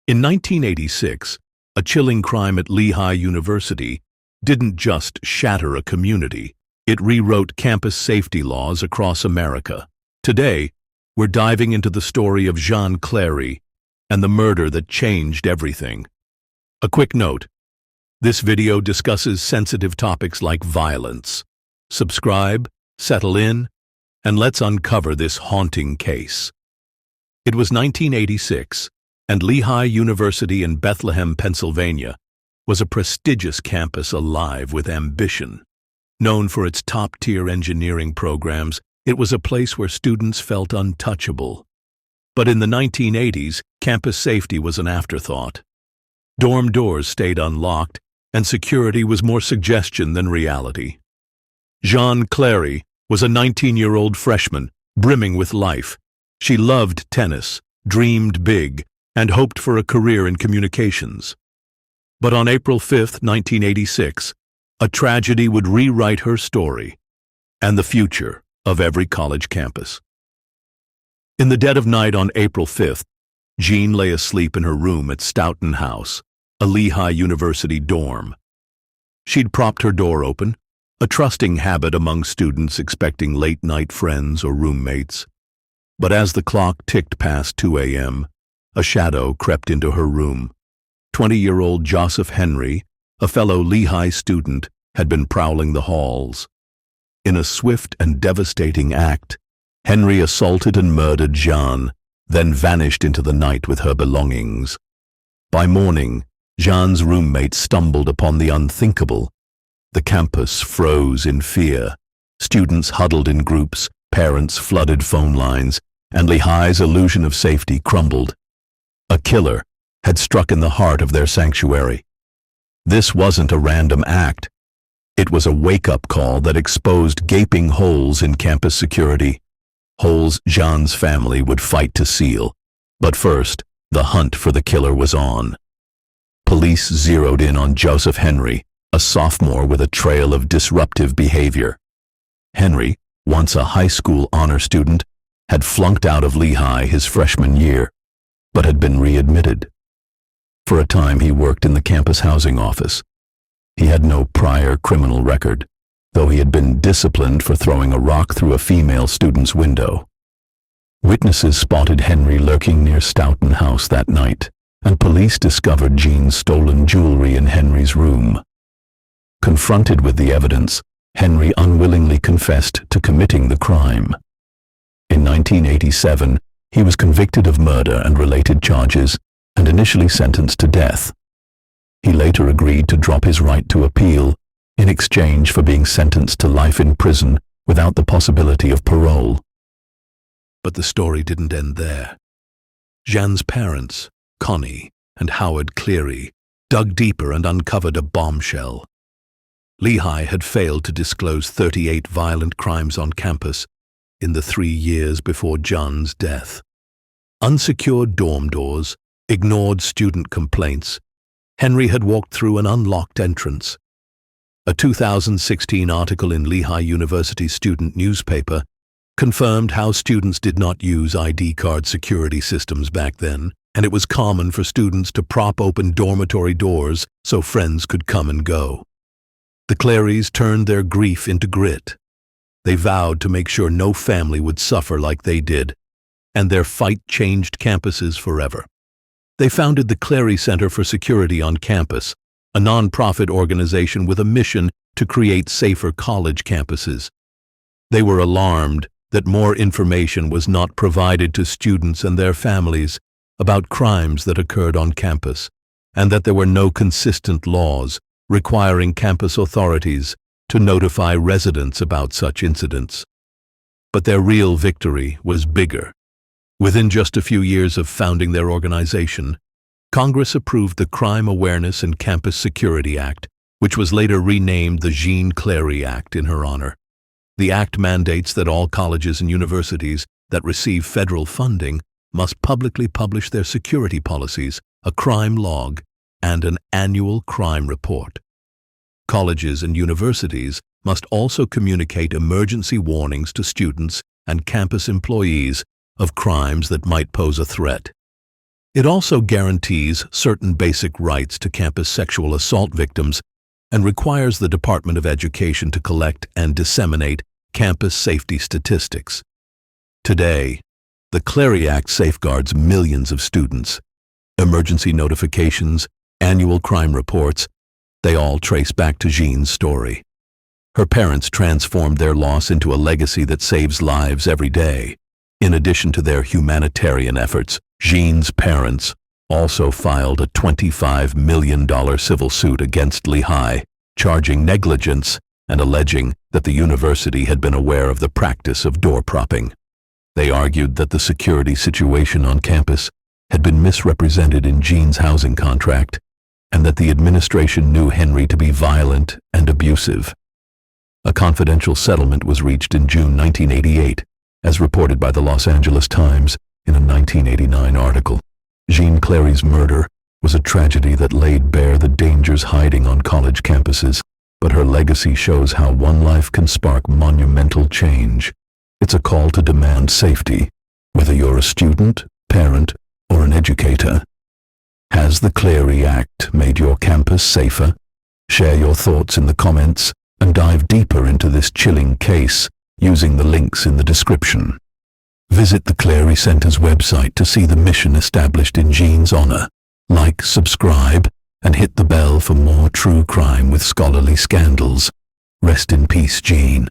In 1986, a chilling crime at Lehigh University didn't just shatter a community, it rewrote campus safety laws across America. Today, we're diving into the story of Jeanne Clery and the murder that changed everything. A quick note: this video discusses sensitive topics like violence. Subscribe, settle in, and let's uncover this haunting case. It was 1986, and Lehigh University in Bethlehem, Pennsylvania, was a prestigious campus alive with ambition. Known for its top-tier engineering programs, it was a place where students felt untouchable. But in the 1980s, campus safety was an afterthought. Dorm doors stayed unlocked, and security was more suggestion than reality. Jeanne Clery was a 19-year-old freshman, brimming with life. She loved tennis, dreamed big, and hoped for a career in communications. But on April 5, 1986, a tragedy would rewrite her story and the future of every college campus. In the dead of night on April 5th, Jeanne lay asleep in her room at Stoughton House, a Lehigh University dorm. She'd propped her door open, a trusting habit among students expecting late-night friends or roommates. But as the clock ticked past 2 a.m., a shadow crept into her room. 20-year-old Joseph Henry, a fellow Lehigh student, had been prowling the halls. In a swift and devastating act, Henry assaulted and murdered Jeanne, then vanished into the night with her belongings. By morning, Jeanne's roommates stumbled upon the unthinkable. The campus froze in fear. Students huddled in groups, parents flooded phone lines, and Lehigh's illusion of safety crumbled. A killer had struck in the heart of their sanctuary. This wasn't a random act. It was a wake-up call that exposed gaping holes in campus security, holes Jeanne's family would fight to seal. But first, the hunt for the killer was on. Police zeroed in on Joseph Henry, a sophomore with a trail of disruptive behavior. Henry, once a high school honor student, had flunked out of Lehigh his freshman year, but had been readmitted. For a time he worked in the campus housing office. He had no prior criminal record, though he had been disciplined for throwing a rock through a female student's window. Witnesses spotted Henry lurking near Stoughton House that night, and police discovered Jeanne's stolen jewelry in Henry's room. Confronted with the evidence, Henry unwillingly confessed to committing the crime. In 1987, he was convicted of murder and related charges and initially sentenced to death. He later agreed to drop his right to appeal in exchange for being sentenced to life in prison without the possibility of parole. But the story didn't end there. Jeanne's parents, Connie and Howard Clery, dug deeper and uncovered a bombshell. Lehigh had failed to disclose 38 violent crimes on campus in the 3 years before Jeanne's death. Unsecured dorm doors, ignored student complaints. Henry had walked through an unlocked entrance. A 2016 article in Lehigh University student newspaper confirmed how students did not use ID card security systems back then, and it was common for students to prop open dormitory doors so friends could come and go. The Clarys turned their grief into grit. They vowed to make sure no family would suffer like they did, and their fight changed campuses forever. They founded the Clery Center for Security on campus, a nonprofit organization with a mission to create safer college campuses. They were alarmed that more information was not provided to students and their families about crimes that occurred on campus, and that there were no consistent laws requiring campus authorities to notify residents about such incidents. But their real victory was bigger. Within just a few years of founding their organization, Congress approved the Crime Awareness and Campus Security Act, which was later renamed the Jeanne Clery Act in her honor. The act mandates that all colleges and universities that receive federal funding must publicly publish their security policies, a crime log, and an annual crime report. Colleges and universities must also communicate emergency warnings to students and campus employees of crimes that might pose a threat. It also guarantees certain basic rights to campus sexual assault victims and requires the Department of Education to collect and disseminate campus safety statistics. Today, the Clery Act safeguards millions of students. Emergency notifications, annual crime reports, they all trace back to Jeanne's story. Her parents transformed their loss into a legacy that saves lives every day. In addition to their humanitarian efforts, Jeanne's parents also filed a $25 million civil suit against Lehigh, charging negligence and alleging that the university had been aware of the practice of door propping. They argued that the security situation on campus had been misrepresented in Jeanne's housing contract and that the administration knew Henry to be violent and abusive. A confidential settlement was reached in June 1988, as reported by the Los Angeles Times in a 1989 article. Jeanne Clery's murder was a tragedy that laid bare the dangers hiding on college campuses, but her legacy shows how one life can spark monumental change. It's a call to demand safety, whether you're a student, parent, or an educator. Has the Clery Act made your campus safer? Share your thoughts in the comments and dive deeper into this chilling case using the links in the description. Visit the Clery Center's website to see the mission established in Jeanne's honor. Like, subscribe, and hit the bell for more true crime with scholarly scandals. Rest in peace, Jeanne.